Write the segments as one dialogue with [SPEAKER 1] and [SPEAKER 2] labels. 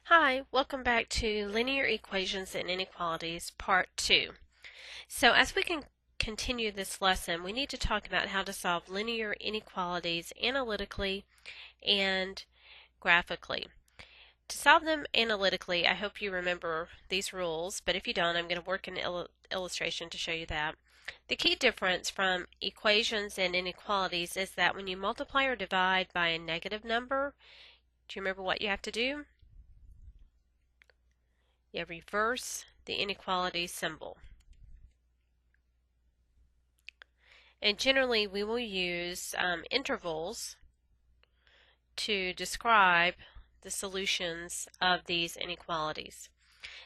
[SPEAKER 1] Hi, welcome back to Linear Equations and Inequalities, Part 2. So as we can continue this lesson, we need to talk about how to solve linear inequalities analytically and graphically. To solve them analytically, I hope you remember these rules, but if you don't, I'm going to work an illustration to show you that. The key difference from equations and inequalities is that when you multiply or divide by a negative number, do you remember what you have to do? You reverse the inequality symbol. And generally we will use intervals to describe the solutions of these inequalities.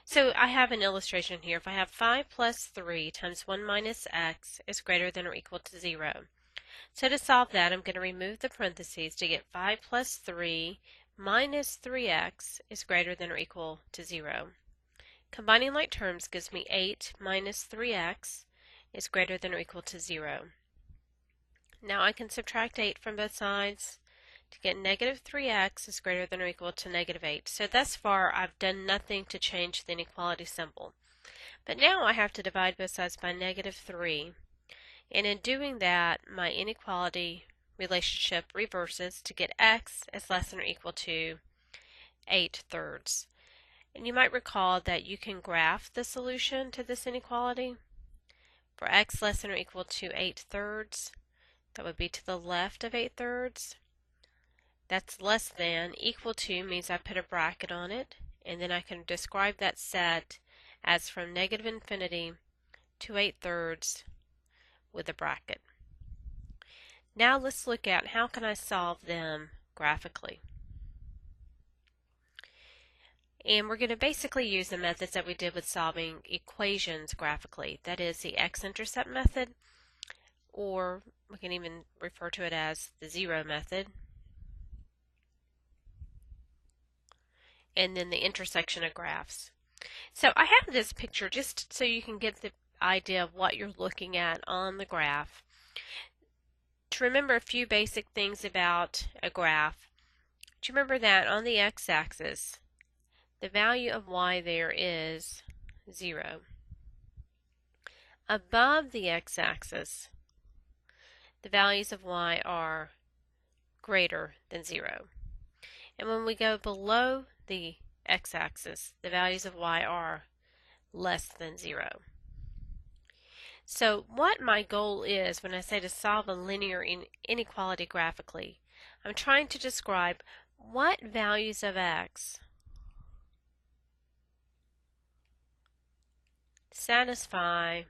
[SPEAKER 1] So I have an illustration here. If I have 5 plus 3 times 1 minus x is greater than or equal to 0. So to solve that, I'm going to remove the parentheses to get 5 plus 3 minus 3x is greater than or equal to 0. Combining like terms gives me 8 minus 3x is greater than or equal to 0. Now I can subtract 8 from both sides to get negative 3x is greater than or equal to negative 8. So thus far I've done nothing to change the inequality symbol. But now I have to divide both sides by negative 3. And in doing that, my inequality relationship reverses to get x is less than or equal to 8/3. And you might recall that you can graph the solution to this inequality. For x less than or equal to 8/3, that would be to the left of 8/3. That's less than. Equal to means I put a bracket on it, and then I can describe that set as from negative infinity to 8/3 with a bracket. Now let's look at how can I solve them graphically. And we're going to basically use the methods that we did with solving equations graphically. That is the x-intercept method, or we can even refer to it as the zero method. And then the intersection of graphs. So I have this picture just so you can get the idea of what you're looking at on the graph. To remember a few basic things about a graph, do you remember that on the x-axis, the value of y there is 0. Above the x-axis, the values of y are greater than 0. And when we go below the x-axis, the values of y are less than 0. So what my goal is when I say to solve a linear inequality graphically, I'm trying to describe what values of x satisfy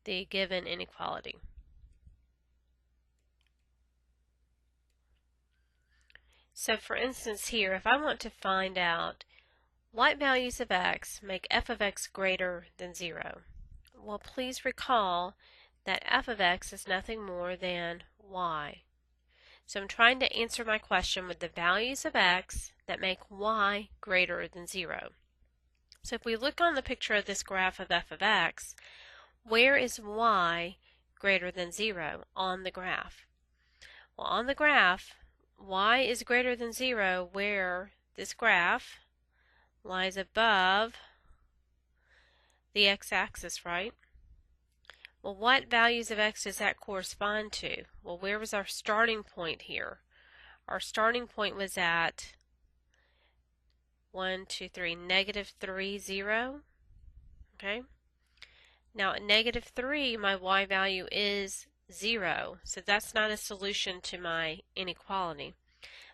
[SPEAKER 1] the given inequality. So for instance here, if I want to find out what values of x make f of x greater than 0, well, please recall that f of x is nothing more than y. So I'm trying to answer my question with the values of x that make y greater than 0. So if we look on the picture of this graph of f of x, where is y greater than 0 on the graph? Well, on the graph, y is greater than 0 where this graph lies above the x-axis, right? Well, what values of x does that correspond to? Well, where was our starting point here? Our starting point was at negative 3, 0. Okay? Now at negative 3, my y value is 0, so that's not a solution to my inequality.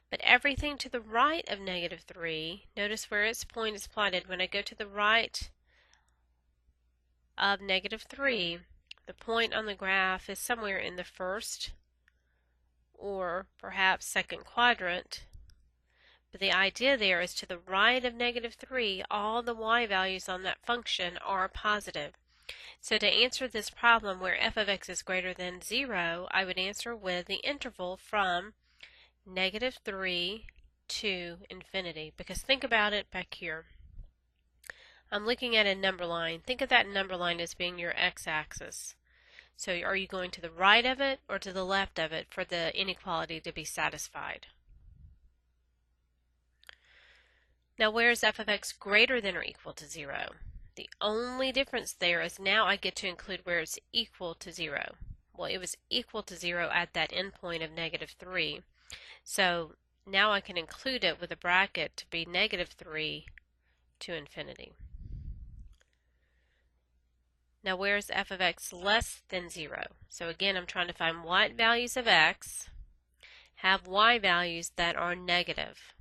[SPEAKER 1] But everything to the right of negative 3, notice where its point is plotted. When I go to the right of negative 3, the point on the graph is somewhere in the first or perhaps second quadrant. But the idea there is to the right of negative 3, all the y values on that function are positive. So to answer this problem where f of x is greater than 0, I would answer with the interval from negative 3 to infinity. Because think about it back here. I'm looking at a number line. Think of that number line as being your x-axis. So are you going to the right of it or to the left of it for the inequality to be satisfied? Now where is f of x greater than or equal to 0? The only difference there is now I get to include where it's equal to 0. Well, it was equal to 0 at that endpoint of -3. So now I can include it with a bracket to be -3 to infinity. Now where is f of x less than 0? So again, I'm trying to find what values of x have y values that are negative.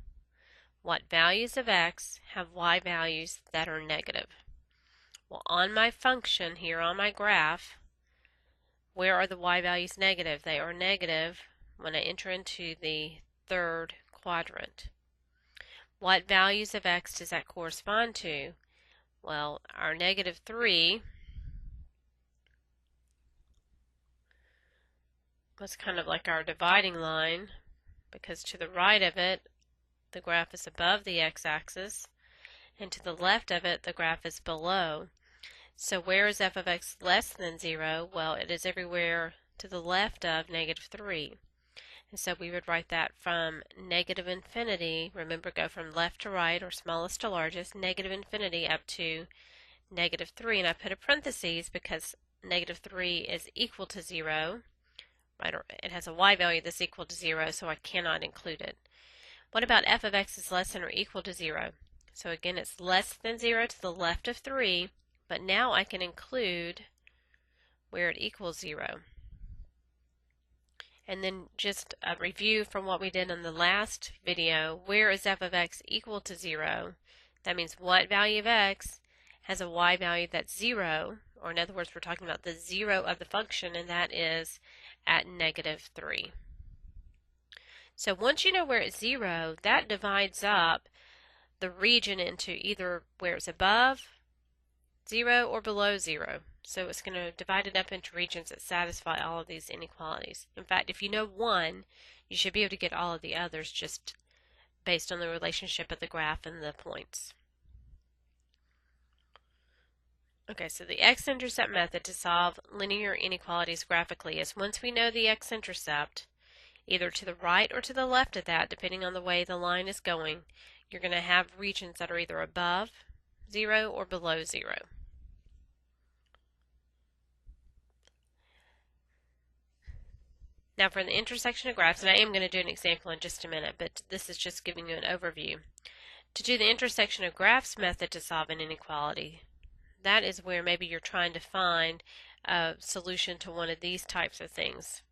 [SPEAKER 1] What values of x have y values that are negative? Well, on my function here on my graph, where are the y values negative? They are negative when I enter into the third quadrant. What values of x does that correspond to? Well, our -3 was kind of like our dividing line, because to the right of it, the graph is above the x-axis, and to the left of it, the graph is below. So where is f of x less than 0? Well, it is everywhere to the left of -3. And so we would write that from negative infinity, remember go from left to right or smallest to largest, negative infinity up to -3. And I put a parentheses because -3 is equal to 0, right? Or it has a y value that's equal to 0, so I cannot include it. What about f of x is less than or equal to 0? So again, it's less than 0 to the left of 3, but now I can include where it equals 0. And then just a review from what we did in the last video, where is f of x equal to 0? That means what value of x has a y value that's 0, or in other words, we're talking about the 0 of the function, and that is at -3. So once you know where it's 0, that divides up the region into either where it's above 0 or below 0. So it's going to divide it up into regions that satisfy all of these inequalities. In fact, if you know one, you should be able to get all of the others just based on the relationship of the graph and the points. Okay, so the x-intercept method to solve linear inequalities graphically is once we know the x-intercept, either to the right or to the left of that, depending on the way the line is going, you're going to have regions that are either above 0 or below 0. Now for the intersection of graphs, and I am going to do an example in just a minute, but this is just giving you an overview. To do the intersection of graphs method to solve an inequality, that is where maybe you're trying to find a solution to one of these types of things,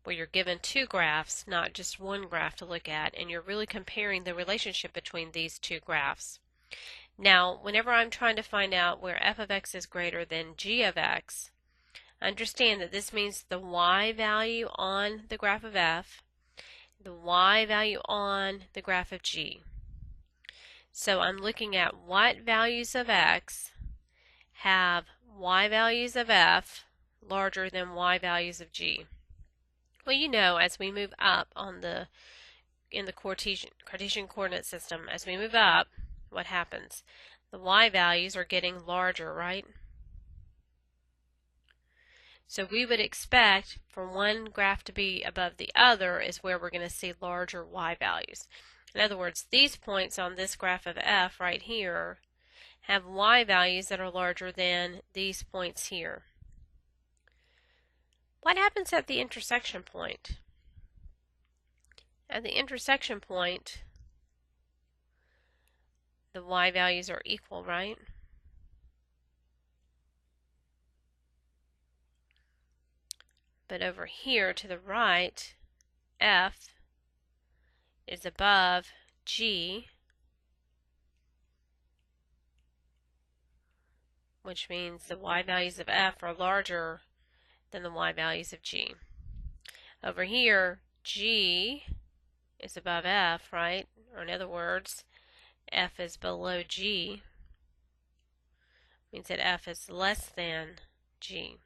[SPEAKER 1] where you're given two graphs, not just one graph to look at, and you're really comparing the relationship between these two graphs. Now, whenever I'm trying to find out where f of x is greater than g of x, understand that this means the y value on the graph of f, the y value on the graph of g. So I'm looking at what values of x have y values of f larger than y values of g. Well, you know, as we move up in the Cartesian coordinate system, as we move up, what happens? The y values are getting larger, right? So we would expect for one graph to be above the other is where we're going to see larger y values. In other words, these points on this graph of f right here have y values that are larger than these points here. What happens at the intersection point? At the intersection point, the y values are equal, right? But over here to the right, f is above g, which means the y values of f are larger than the y values of g. Over here, g is above f, right? Or in other words, f is below g, means that f is less than g.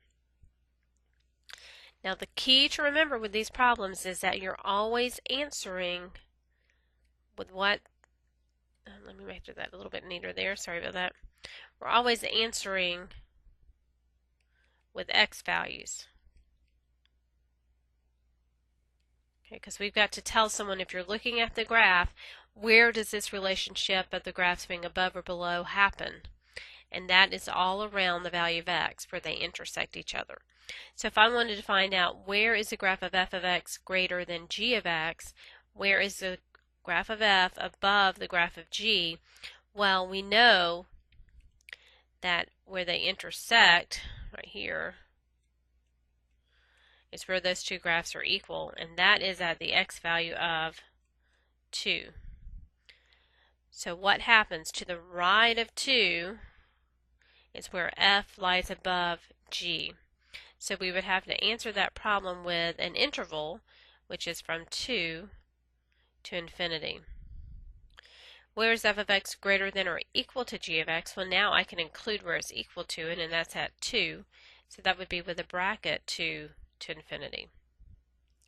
[SPEAKER 1] Now the key to remember with these problems is that you're always answering with what, let me make that a little bit neater there, sorry about that. We're always answering with x values. because we've got to tell someone, if you're looking at the graph, where does this relationship of the graphs being above or below happen? And that is all around the value of x, where they intersect each other. So if I wanted to find out where is the graph of f of x greater than g of x, where is the graph of f above the graph of g, well, we know that where they intersect, right here, is where those two graphs are equal, and that is at the x value of 2. So what happens to the right of 2 is where f lies above g. So we would have to answer that problem with an interval, which is from 2 to infinity. Where is f of x greater than or equal to g of x? Well, now I can include where it's equal to it, and that's at 2. So that would be with a bracket 2 to infinity.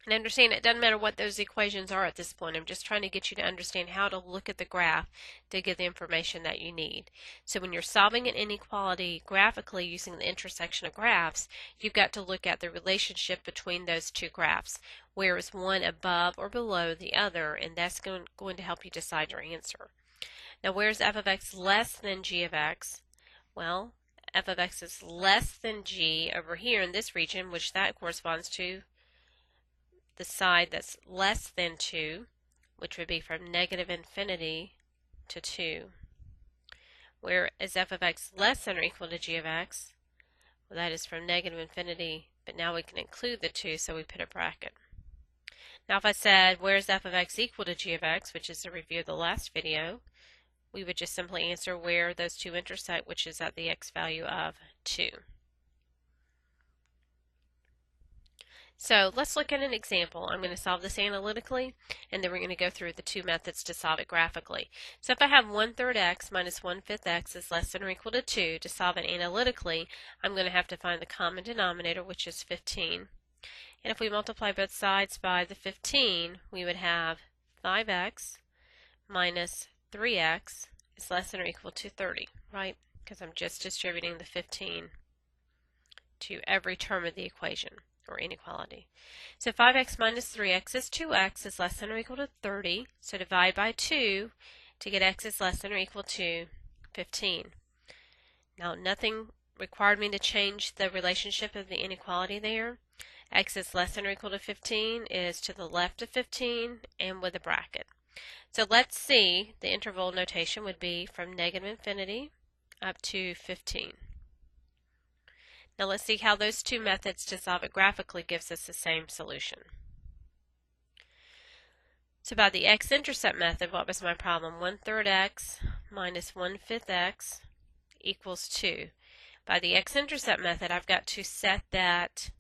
[SPEAKER 1] And understand, it doesn't matter what those equations are at this point. I'm just trying to get you to understand how to look at the graph to get the information that you need. So when you're solving an inequality graphically using the intersection of graphs, you've got to look at the relationship between those two graphs. Where is one above or below the other, and that's going to help you decide your answer. Now, where is f of x less than g of x? Well, f of x is less than g over here in this region, which that corresponds to the side that's less than 2, which would be from negative infinity to 2. Where is f of x less than or equal to g of x? Well, that is from negative infinity, but now we can include the 2, so we put a bracket. Now if I said, where is f of x equal to g of x, which is a review of the last video, we would just simply answer where those two intersect, which is at the x value of 2. So let's look at an example. I'm going to solve this analytically, and then we're going to go through the two methods to solve it graphically. So if I have 1/3 x minus 1/5 x is less than or equal to 2, to solve it analytically, I'm going to have to find the common denominator, which is 15. And if we multiply both sides by the 15, we would have 5x minus 3x is less than or equal to 30, right? Because I'm just distributing the 15 to every term of the equation, or inequality. So 5x minus 3x is 2x is less than or equal to 30. So divide by 2 to get x is less than or equal to 15. Now nothing required me to change the relationship of the inequality there. X is less than or equal to 15 is to the left of 15 and with a bracket. So let's see, the interval notation would be from negative infinity up to 15. Now let's see how those two methods to solve it graphically gives us the same solution. So by the x-intercept method, what was my problem? 1/3 x minus 1/5 x equals 2. By the x-intercept method, I've got to set that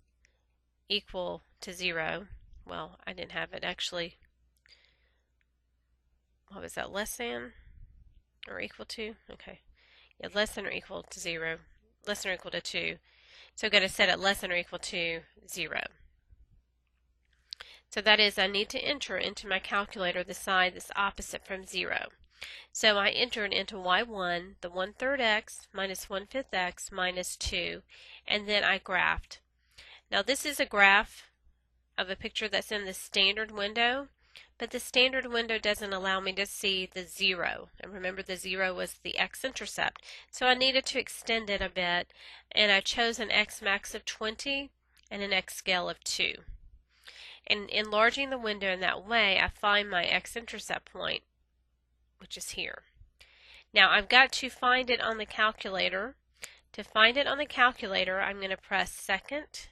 [SPEAKER 1] equal to 0. Well, I didn't have it actually. What was that, less than or equal to? Okay. Yeah, less than or equal to 0. Less than or equal to 2. So I've got to set it less than or equal to 0. So that is, I need to enter into my calculator the side that's opposite from 0. So I entered into y1 the 1/3 x minus 1/5 x minus 2, and then I graphed. Now this is a graph of a picture that's in the standard window, but the standard window doesn't allow me to see the 0. And remember, the 0 was the x-intercept. So I needed to extend it a bit, and I chose an x-max of 20 and an x-scale of 2. And enlarging the window in that way, I find my x-intercept point, which is here. Now I've got to find it on the calculator. To find it on the calculator, I'm going to press second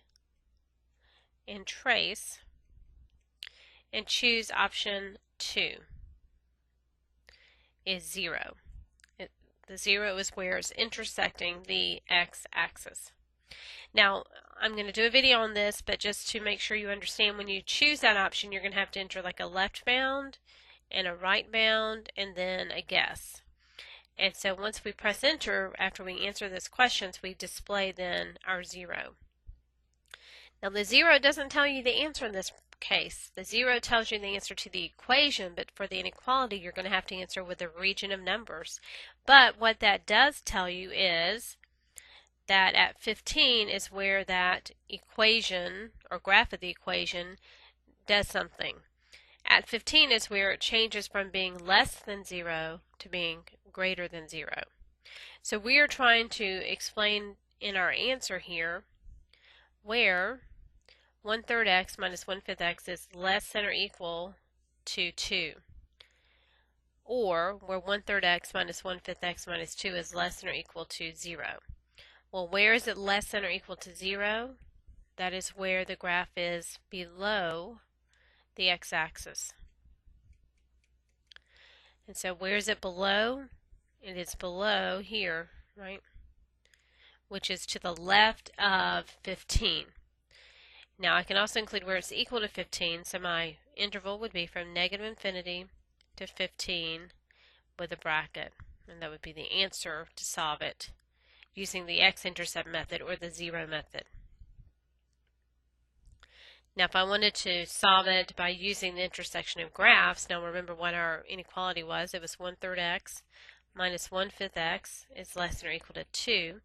[SPEAKER 1] and trace and choose option 2 is 0. The 0 is where it's intersecting the x-axis. Now I'm going to do a video on this, but just to make sure you understand, when you choose that option, you're going to have to enter like a left bound and a right bound and then a guess. And so once we press enter, after we answer those questions, we display then our 0. Now the 0 doesn't tell you the answer in this case. The 0 tells you the answer to the equation, but for the inequality you're going to have to answer with a region of numbers. But what that does tell you is that at 15 is where that equation or graph of the equation does something. At 15 is where it changes from being less than 0 to being greater than 0. So we are trying to explain in our answer here where 1/3 x minus 1/5 x is less than or equal to 2. Or where 1/3 x minus 1/5 x minus 2 is less than or equal to 0. Well, where is it less than or equal to 0? That is where the graph is below the x-axis. And so where is it below? It is below here, right? Which is to the left of 15. Now I can also include where it's equal to 15, so my interval would be from negative infinity to 15 with a bracket. And that would be the answer to solve it using the x-intercept method or the zero method. Now if I wanted to solve it by using the intersection of graphs, now remember what our inequality was. It was 1/3 x minus 1/5 x is less than or equal to 2.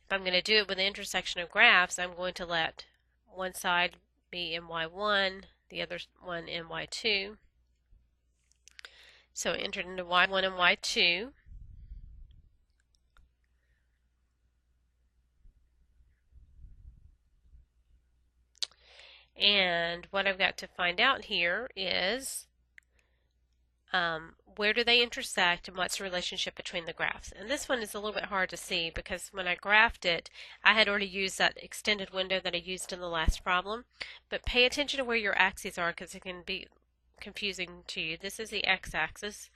[SPEAKER 1] If I'm going to do it with the intersection of graphs, I'm going to let one side be in y1, the other one in y2. So enter into y1 and y2. And what I've got to find out here is where do they intersect and what's the relationship between the graphs. And this one is a little bit hard to see because when I graphed it, I had already used that extended window that I used in the last problem. But pay attention to where your axes are because it can be confusing to you. This is the x-axis.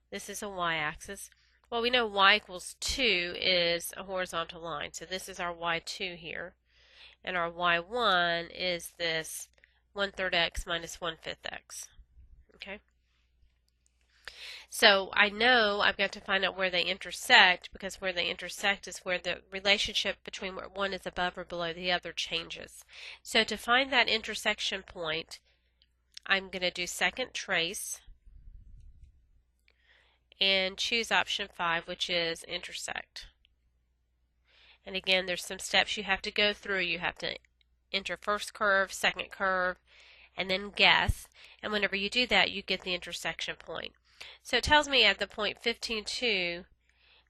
[SPEAKER 1] This is a y-axis. Well, we know y equals 2 is a horizontal line. So this is our y2 here. And our y1 is this 1/3 x minus 1/5 x. Okay? So I know I've got to find out where they intersect because where they intersect is where the relationship between where one is above or below the other changes. So to find that intersection point, I'm going to do second trace and choose option 5, which is intersect. And again, there's some steps you have to go through. You have to enter first curve, second curve, and then guess. And whenever you do that, you get the intersection point. So it tells me at the point 15, 2,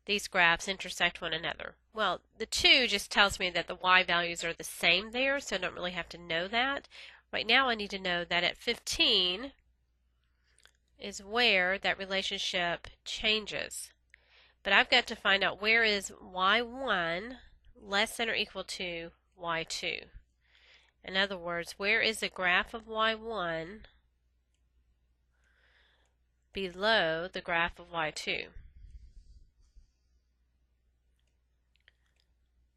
[SPEAKER 1] these graphs intersect one another. Well, the 2 just tells me that the y values are the same there, so I don't really have to know that. Right now I need to know that at 15 is where that relationship changes. But I've got to find out where is y1 less than or equal to y2. In other words, where is the graph of y1 below the graph of y2?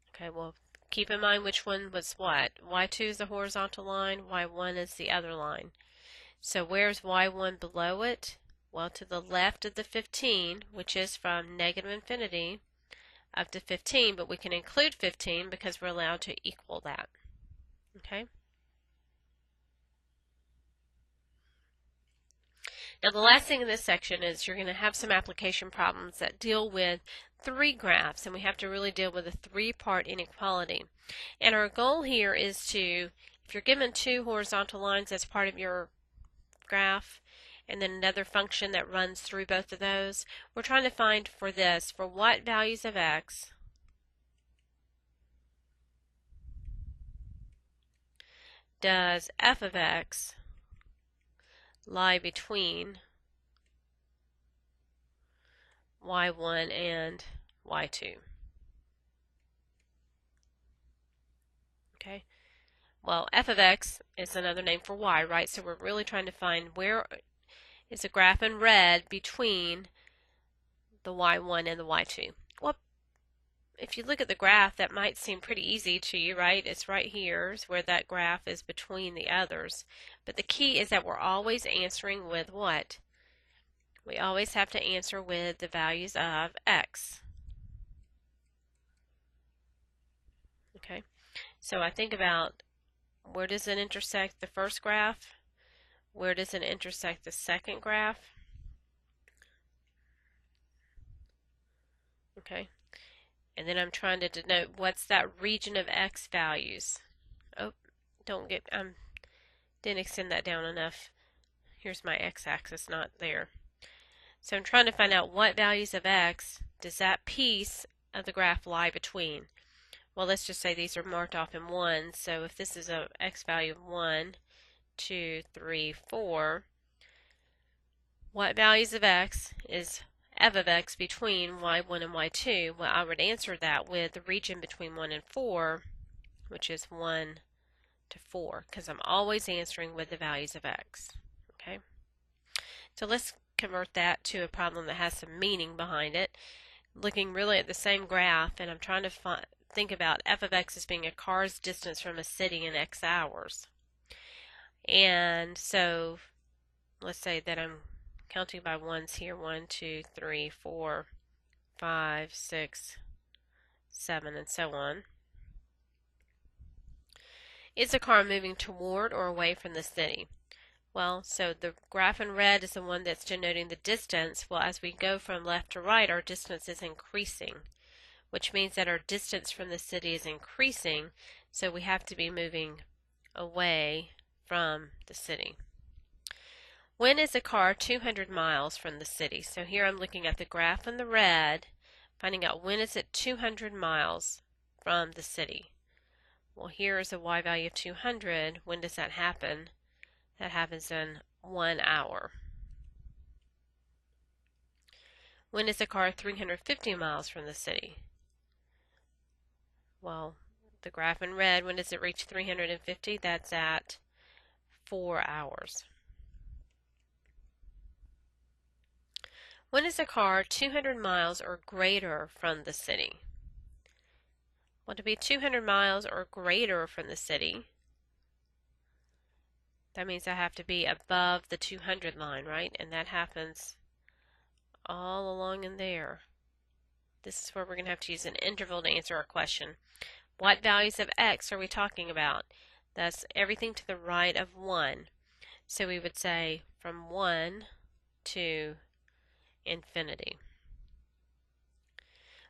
[SPEAKER 1] Okay, well, keep in mind which one was what. y2 is the horizontal line, y1 is the other line. So where's y1 below it? Well, to the left of the 15, which is from negative infinity up to 15, but we can include 15 because we're allowed to equal that. Okay? Now the last thing in this section is you're going to have some application problems that deal with 3 graphs, and we have to really deal with a 3-part inequality. And our goal here is to, if you're given 2 horizontal lines as part of your graph, and then another function that runs through both of those, we're trying to find for this, for what values of x does f of x lie between y1 and y2. Okay, well, f of x is another name for y, right? So we're really trying to find where is a graph in red between the y1 and the y2. Well, if you look at the graph, that might seem pretty easy to you, right? It's right here is where that graph is between the others. But the key is that we're always answering with what? We always have to answer with the values of x. Okay, so I think about where does it intersect the first graph? Where does it intersect the second graph? Okay, and then I'm trying to denote what's that region of x values. Oh, don't get, I'm Didn't extend that down enough. Here's my x-axis, not there. So I'm trying to find out what values of x does that piece of the graph lie between. Well, let's just say these are marked off in 1. So if this is a x value of 1, 2, 3, 4, what values of x is f of x between y1 and y2? Well, I would answer that with the region between 1 and 4, which is 1 to 4, because I'm always answering with the values of x. Okay, so let's convert that to a problem that has some meaning behind it. Looking really at the same graph, and I'm trying to think about f of x as being a car's distance from a city in x hours. And so let's say that I'm counting by ones here. 1, 2, 3, 4, 5, 6, 7, and so on. Is the car moving toward or away from the city? Well, so the graph in red is the one that's denoting the distance. Well, as we go from left to right, our distance is increasing, which means that our distance from the city is increasing, so we have to be moving away from the city. When is a car 200 miles from the city? So here I'm looking at the graph in the red, finding out when is it 200 miles from the city. Well, here is a y value of 200. When does that happen? That happens in 1 hour. When is a car 350 miles from the city? Well, the graph in red, when does it reach 350? That's at 4 hours. When is a car 200 miles or greater from the city? Well, to be 200 miles or greater from the city, that means I have to be above the 200 line, right? And that happens all along in there. This is where we're going to have to use an interval to answer our question. What values of x are we talking about? That's everything to the right of 1. So we would say from 1 to infinity.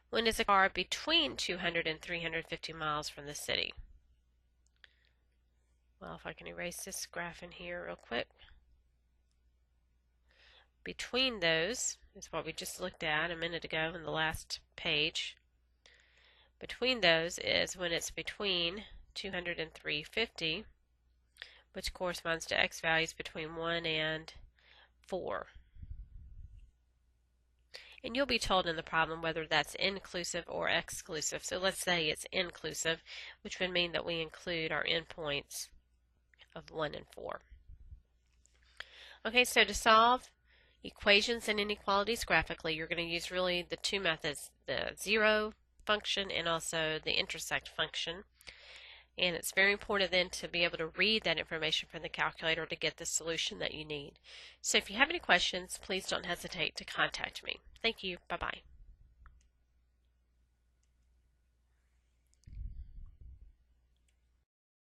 [SPEAKER 1] When is a car between 200 and 350 miles from the city? Well, if I can erase this graph in here real quick. Between those is what we just looked at a minute ago in the last page. Between those is when it's between 200 and 350, which corresponds to x values between 1 and 4. And you'll be told in the problem whether that's inclusive or exclusive. So let's say it's inclusive, which would mean that we include our endpoints of 1 and 4. Okay, so to solve equations and inequalities graphically, you're going to use really the two methods, the zero function and also the intersect function. And it's very important then to be able to read that information from the calculator to get the solution that you need. So if you have any questions, please don't hesitate to contact me. Thank you. Bye-bye.